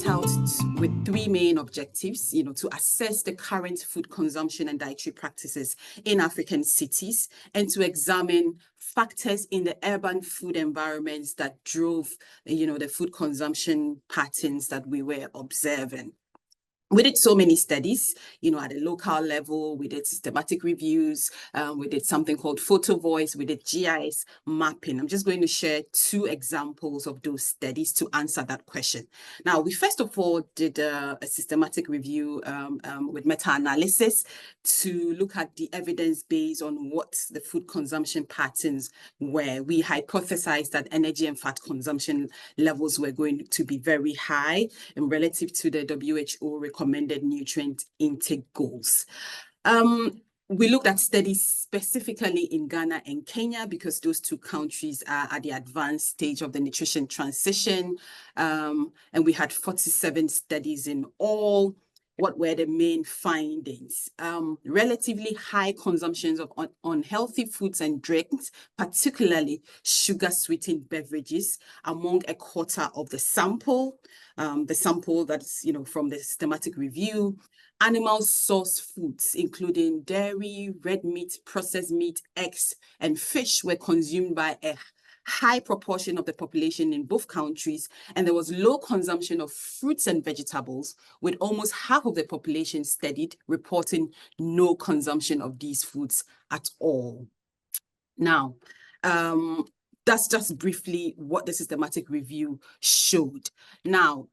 went out with three main objectives, to assess the current food consumption and dietary practices in African cities and to examine factors in the urban food environments that drove, the food consumption patterns that we were observing. We did so many studies, at a local level. We did systematic reviews. We did something called photo voice. We did GIS mapping. I'm just going to share two examples of those studies to answer that question. Now, we first of all did a systematic review with meta-analysis to look at the evidence based on what the food consumption patterns were. We hypothesized that energy and fat consumption levels were going to be very high in relative to the WHO recommended nutrient intake goals. We looked at studies specifically in Ghana and Kenya because those two countries are at the advanced stage of the nutrition transition. And we had 47 studies in all. What were the main findings? Relatively high consumptions of unhealthy foods and drinks, particularly sugar-sweetened beverages, among a quarter of the sample. The sample that's, from the systematic review. Animal source foods, including dairy, red meat, processed meat, eggs, and fish were consumed by a high proportion of the population in both countries, and there was low consumption of fruits and vegetables, with almost half of the population studied reporting no consumption of these foods at all. Now, that's just briefly what the systematic review showed. Now,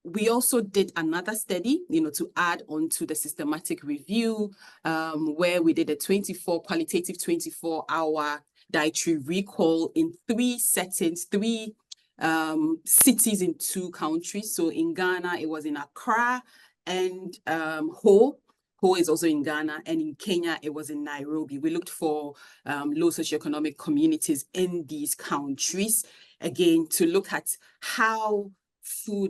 we also did another study, to add on to the systematic review, where we did a qualitative 24-hour dietary recall in three settings, three cities in two countries. So in Ghana, it was in Accra and Ho. Ho is also in Ghana, and in Kenya, it was in Nairobi. We looked for low socioeconomic communities in these countries, again, to look at how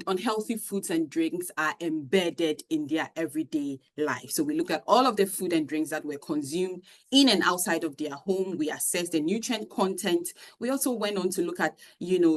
unhealthy foods and drinks are embedded in their everyday life. So we look at all of the food and drinks that were consumed in and outside of their home. We assessed the nutrient content. We also went on to look at,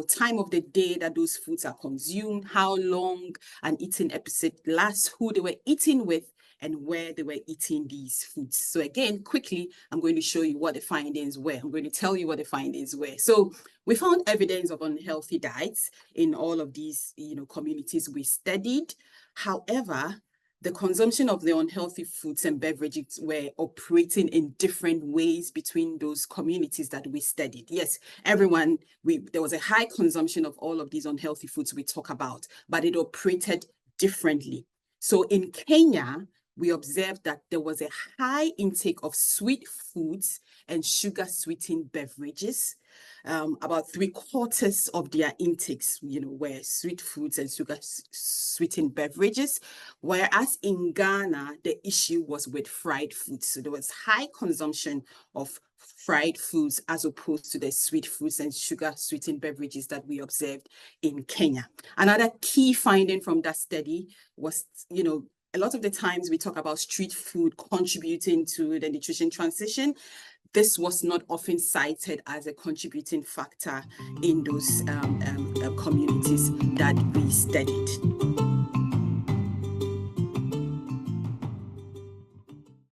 time of the day that those foods are consumed, how long an eating episode lasts, who they were eating with, and where they were eating these foods. So again, quickly, I'm going to show you what the findings were. I'm going to tell you what the findings were. So we found evidence of unhealthy diets in all of these, communities we studied. However, the consumption of the unhealthy foods and beverages were operating in different ways between those communities that we studied. Yes, there was a high consumption of all of these unhealthy foods we talk about, but it operated differently. So in Kenya, we observed that there was a high intake of sweet foods and sugar-sweetened beverages. About 3/4 of their intakes, were sweet foods and sugar-sweetened beverages, whereas in Ghana, the issue was with fried foods. So there was high consumption of fried foods as opposed to the sweet foods and sugar-sweetened beverages that we observed in Kenya. Another key finding from that study was, a lot of the times we talk about street food contributing to the nutrition transition. This was not often cited as a contributing factor in those communities that we studied.